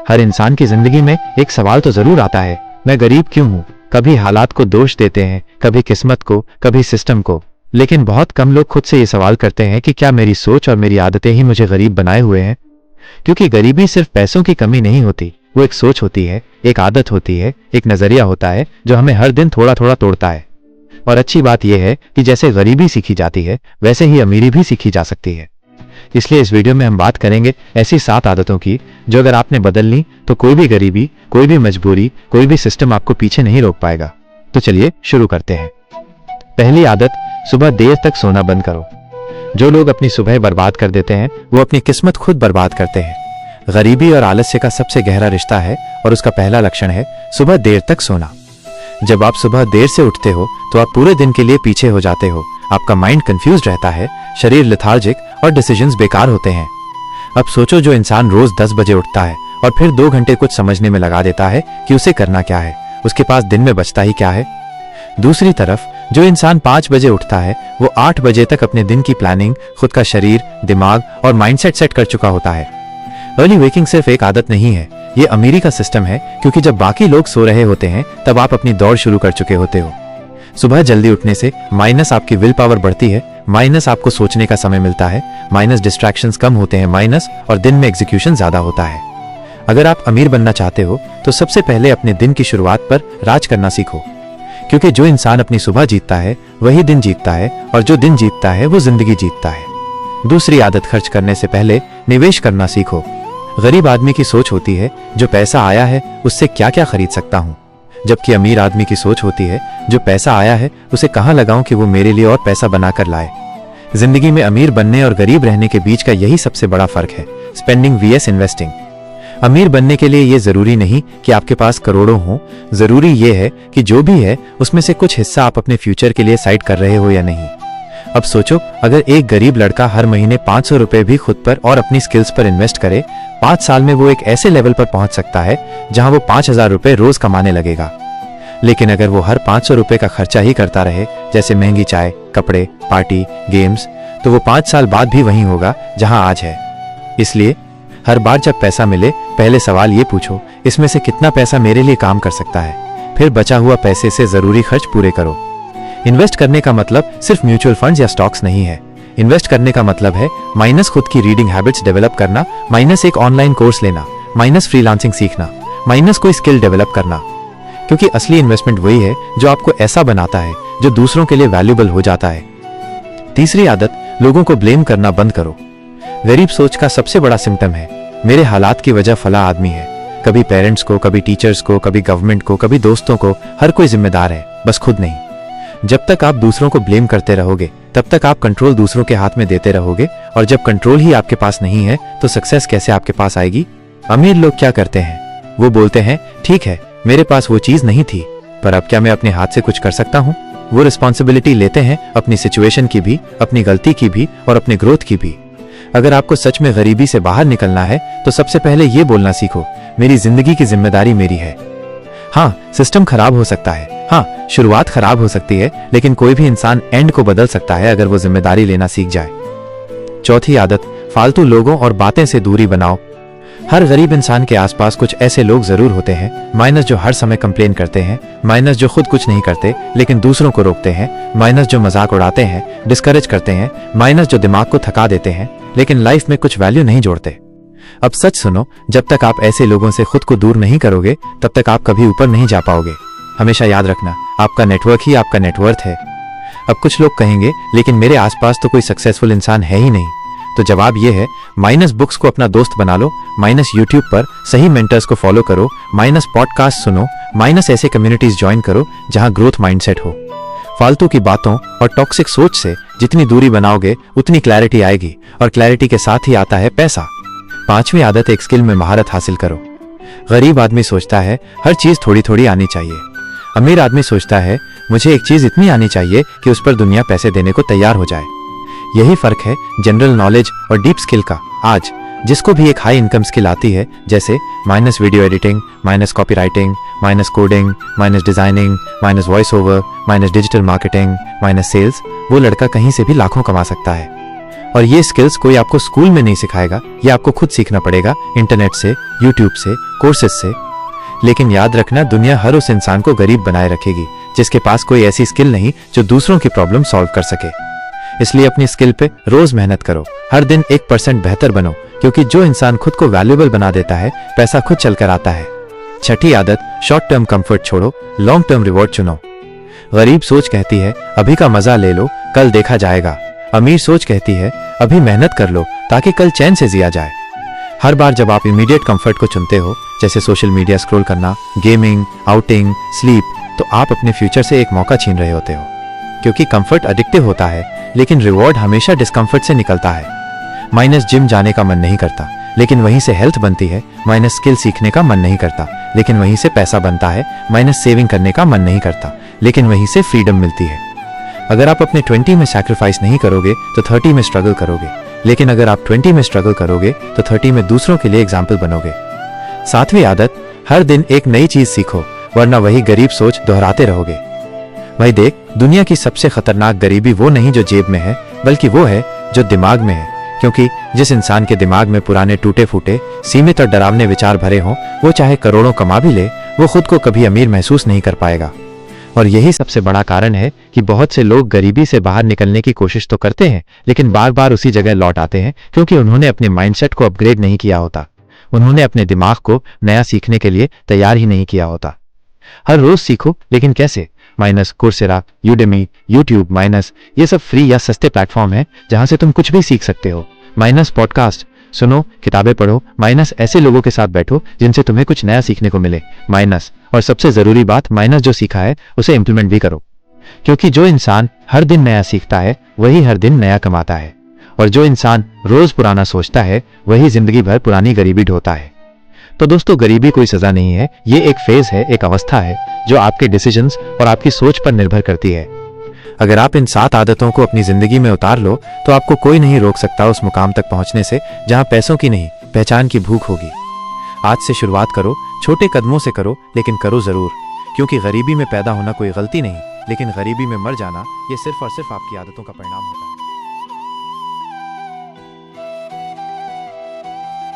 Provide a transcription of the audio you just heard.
हर इंसान की जिंदगी में एक सवाल तो जरूर आता है, मैं गरीब क्यों हूँ। कभी हालात को दोष देते हैं, कभी किस्मत को, कभी सिस्टम को, लेकिन बहुत कम लोग खुद से ये सवाल करते हैं कि क्या मेरी सोच और मेरी आदतें ही मुझे गरीब बनाए हुए हैं। क्योंकि गरीबी सिर्फ पैसों की कमी नहीं होती, वो एक सोच होती है, एक आदत होती है, एक नजरिया होता है जो हमें हर दिन थोड़ा थोड़ा तोड़ता है। और अच्छी बात यह है कि जैसे गरीबी सीखी जाती है वैसे ही अमीरी भी सीखी जा सकती है। इसलिए इस वीडियो में हम बात करेंगे ऐसी 7 आदतों की जो अगर आपने बदल ली तो कोई भी गरीबी, कोई भी मजबूरी, कोई भी सिस्टम आपको पीछे नहीं रोक पाएगा। तो चलिए शुरू करते हैं। पहली आदत, सुबह देर तक सोना बंद करो। जो लोग अपनी सुबह बर्बाद कर देते हैं वो अपनी किस्मत खुद बर्बाद करते हैं। गरीबी और आलस्य का सबसे गहरा रिश्ता है और उसका पहला लक्षण है सुबह देर तक सोना। जब आप सुबह देर से उठते हो तो आप पूरे दिन के लिए पीछे हो जाते हो। आपका माइंड कंफ्यूज रहता है, शरीर लेथार्जिक और डिसीजंस बेकार होते हैं। अब सोचो, जो इंसान रोज 10 बजे उठता है और फिर 2 घंटे कुछ समझने में लगा देता है कि उसे करना क्या है, उसके पास दिन में बचता ही क्या है। दूसरी तरफ जो इंसान 5 बजे उठता है वो 8 बजे तक अपने दिन की प्लानिंग खुद का शरीर, दिमाग और माइंडसेट सेट कर चुका होता है। अर्ली वेकिंग सिर्फ एक आदत नहीं है, ये अमीरी का सिस्टम है, क्योंकि जब बाकी लोग सो रहे होते हैं तब आप अपनी दौड़ शुरू कर चुके होते हो। सुबह जल्दी उठने से माइनस आपकी विल पावर बढ़ती है, माइनस आपको सोचने का समय मिलता है, माइनस डिस्ट्रैक्शंस कम होते हैं, माइनस और दिन में एग्जीक्यूशन ज्यादा होता है। अगर आप अमीर बनना चाहते हो तो सबसे पहले अपने दिन की शुरुआत पर राज करना सीखो, क्योंकि जो इंसान अपनी सुबह जीतता है वही दिन जीतता है, और जो दिन जीतता है वो जिंदगी जीतता है। दूसरी आदत, खर्च करने से पहले निवेश करना सीखो। गरीब आदमी की सोच होती है जो पैसा आया है उससे क्या क्या खरीद सकता हूँ, जबकि अमीर आदमी की सोच होती है जो पैसा आया है उसे कहाँ लगाऊं कि वो मेरे लिए और पैसा बनाकर लाए। जिंदगी में अमीर बनने और गरीब रहने के बीच का यही सबसे बड़ा फर्क है, स्पेंडिंग वीएस इन्वेस्टिंग। अमीर बनने के लिए ये जरूरी नहीं कि आपके पास करोड़ों हों, जरूरी ये है कि जो भी है उसमें से कुछ हिस्सा आप अपने फ्यूचर के लिए साइड कर रहे हो या नहीं। अब सोचो, अगर एक गरीब लड़का हर महीने 500 रुपए भी खुद पर और अपनी स्किल्स पर इन्वेस्ट करे, 5 साल में वो एक ऐसे लेवल पर पहुंच सकता है जहां वो 5000 रुपए रोज कमाने लगेगा। लेकिन अगर वो हर 500 रुपए का खर्चा ही करता रहे, जैसे महंगी चाय, कपड़े, पार्टी, गेम्स, तो वो 5 साल बाद भी वहीं होगा जहां आज है। इसलिए हर बार जब पैसा मिले पहले सवाल ये पूछो, इसमें से कितना पैसा मेरे लिए काम कर सकता है। फिर बचा हुआ पैसे से जरूरी खर्च पूरे करो। इन्वेस्ट करने का मतलब सिर्फ म्यूचुअल फंड्स या स्टॉक्स नहीं है। इन्वेस्ट करने का मतलब है माइनस खुद की रीडिंग हैबिट्स डेवलप करना, माइनस एक ऑनलाइन कोर्स लेना, माइनस फ्रीलांसिंग सीखना, माइनस कोई स्किल डेवलप करना। क्योंकि असली इन्वेस्टमेंट वही है जो आपको ऐसा बनाता है जो दूसरों के लिए वैल्यूएबल हो जाता है। तीसरी आदत, लोगों को ब्लेम करना बंद करो। गरीब सोच का सबसे बड़ा सिम्टम है मेरे हालात की वजह फला आदमी है। कभी पेरेंट्स को, कभी टीचर्स को, कभी गवर्नमेंट को, कभी दोस्तों को, हर कोई जिम्मेदार है, बस खुद नहीं। जब तक आप दूसरों को ब्लेम करते रहोगे तब तक आप कंट्रोल दूसरों के हाथ में देते रहोगे, और जब कंट्रोल ही आपके पास नहीं है तो सक्सेस कैसे आपके पास आएगी। अमीर लोग क्या करते हैं, वो बोलते हैं ठीक है मेरे पास वो चीज नहीं थी, पर अब क्या मैं अपने हाथ से कुछ कर सकता हूँ। वो रिस्पॉन्सिबिलिटी लेते हैं अपनी सिचुएशन की भी, अपनी गलती की भी और अपने ग्रोथ की भी। अगर आपको सच में गरीबी से बाहर निकलना है तो सबसे पहले ये बोलना सीखो, मेरी जिंदगी की जिम्मेदारी मेरी है। हाँ, सिस्टम खराब हो सकता है, हाँ शुरुआत खराब हो सकती है, लेकिन कोई भी इंसान एंड को बदल सकता है अगर वो जिम्मेदारी लेना सीख जाए। चौथी आदत, फालतू लोगों और बातें से दूरी बनाओ। हर गरीब इंसान के आसपास कुछ ऐसे लोग जरूर होते हैं, माइनस जो हर समय कंप्लेन करते हैं, माइनस जो खुद कुछ नहीं करते लेकिन दूसरों को रोकते हैं, माइनस जो मजाक उड़ाते हैं, डिस्करेज करते हैं, माइनस जो दिमाग को थका देते हैं लेकिन लाइफ में कुछ वैल्यू नहीं जोड़ते। अब सच सुनो, जब तक आप ऐसे लोगों से खुद को दूर नहीं करोगे तब तक आप कभी ऊपर नहीं जा पाओगे। हमेशा याद रखना, आपका नेटवर्क ही आपका नेटवर्थ है। अब कुछ लोग कहेंगे लेकिन मेरे आसपास तो कोई सक्सेसफुल इंसान है ही नहीं। तो जवाब ये है, माइनस बुक्स को अपना दोस्त बना लो, माइनस यूट्यूब पर सही मेंटर्स को फॉलो करो, माइनस पॉडकास्ट सुनो, माइनस ऐसे कम्युनिटीज ज्वाइन करो जहां ग्रोथ माइंडसेट हो। फालतू की बातों और टॉक्सिक सोच से जितनी दूरी बनाओगे उतनी क्लैरिटी आएगी, और क्लैरिटी के साथ ही आता है पैसा। 5वीं आदत, एक स्किल में महारत हासिल करो। गरीब आदमी सोचता है हर चीज थोड़ी थोड़ी आनी चाहिए। अमीर आदमी सोचता है मुझे एक चीज इतनी आनी चाहिए कि उस पर दुनिया पैसे देने को तैयार हो जाए। यही फर्क है जनरल नॉलेज और डीप स्किल का। आज जिसको भी एक हाई इनकम स्किल आती है, जैसे minus video editing, minus copywriting, minus coding, minus designing, minus voice over, minus digital marketing, minus sales, वो लड़का कहीं से भी लाखों कमा सकता है। और ये स्किल्स कोई आपको स्कूल में नहीं सिखाएगा, ये आपको खुद सीखना पड़ेगा, इंटरनेट से, यूट्यूब से, कोर्सेज से। लेकिन याद रखना, दुनिया हर उस इंसान को गरीब बनाए रखेगी जिसके पास कोई ऐसी स्किल नहीं जो दूसरों की प्रॉब्लम सॉल्व कर सके। इसलिए अपनी स्किल पे रोज मेहनत करो, हर दिन 1% बेहतर बनो, क्योंकि जो इंसान खुद को वैल्यूएबल बना देता है, पैसा खुद चलकर आता है। छठी आदत, शॉर्ट टर्म कंफर्ट छोड़ो, लॉन्ग टर्म रिवॉर्ड चुनो। गरीब सोच कहती है अभी का मजा ले लो, कल देखा जाएगा। अमीर सोच कहती है अभी मेहनत कर लो ताकि कल चैन से जिया जाए। हर बार जब आप इमीडिएट कंफर्ट को चुनते हो, जैसे सोशल मीडिया स्क्रॉल करना, गेमिंग, आउटिंग, स्लीप, तो आप अपने फ्यूचर से एक मौका छीन रहे होते हो। क्योंकि कंफर्ट एडिक्टिव होता है, लेकिन रिवॉर्ड हमेशा डिस्कंफर्ट से निकलता है। माइनस जिम जाने का मन नहीं करता, लेकिन वहीं से हेल्थ बनती है। माइनस स्किल सीखने का मन नहीं करता, लेकिन वहीं से पैसा बनता है। माइनस सेविंग करने का मन नहीं करता, लेकिन वहीं से फ्रीडम मिलती है। अगर आप अपने 20 में सैक्रिफाइस नहीं करोगे तो 30 में स्ट्रगल करोगे, लेकिन अगर आप 20 में स्ट्रगल करोगे तो 30 में दूसरों के लिए एग्जाम्पल बनोगे। सातवीं आदत, हर दिन एक नई चीज सीखो, वरना वही गरीब सोच दोहराते रहोगे। भाई देख, दुनिया की सबसे खतरनाक गरीबी वो नहीं जो जेब में है, बल्कि वो है जो दिमाग में है। क्योंकि जिस इंसान के दिमाग में पुराने टूटे फूटे, सीमित और डरावने विचार भरे हों, वो चाहे करोड़ों कमा भी ले, वो खुद को कभी अमीर महसूस नहीं कर पाएगा। और यही सबसे बड़ा कारण है कि बहुत से लोग गरीबी से बाहर निकलने की कोशिश तो करते हैं, लेकिन बार बार उसी जगह लौट आते हैं, क्योंकि उन्होंने अपने माइंडसेट को अपग्रेड नहीं किया होता। उन्होंने अपने दिमाग को नया सीखने के लिए तैयार ही नहीं किया होता। हर रोज सीखो, लेकिन कैसे? Minus Coursera, Udemy, YouTube, minus ये सब फ्री या सस्ते प्लेटफॉर्म है जहां से तुम कुछ भी सीख सकते हो। माइनस पॉडकास्ट सुनो, किताबें पढ़ो, माइनस ऐसे लोगों के साथ बैठो जिनसे तुम्हें कुछ नया सीखने को मिले। माइनस, और सबसे जरूरी बात, माइनस जो सीखा है उसे इंप्लीमेंट भी करो। क्योंकि जो इंसान हर दिन नया सीखता है वही हर दिन नया कमाता है, और जो इंसान रोज पुराना सोचता है वही जिंदगी भर पुरानी गरीबी ढोता है। तो दोस्तों, गरीबी कोई सजा नहीं है, ये एक फेज है, एक अवस्था है जो आपके डिसीजंस और आपकी सोच पर निर्भर करती है। अगर आप इन 7 आदतों को अपनी जिंदगी में उतार लो तो आपको कोई नहीं रोक सकता उस मुकाम तक पहुंचने से जहां पैसों की नहीं, पहचान की भूख होगी। आज से शुरुआत करो, छोटे कदमों से करो, लेकिन करो जरूर। क्योंकि गरीबी में पैदा होना कोई गलती नहीं, लेकिन गरीबी में मर जाना ये सिर्फ और सिर्फ आपकी आदतों का परिणाम होता है।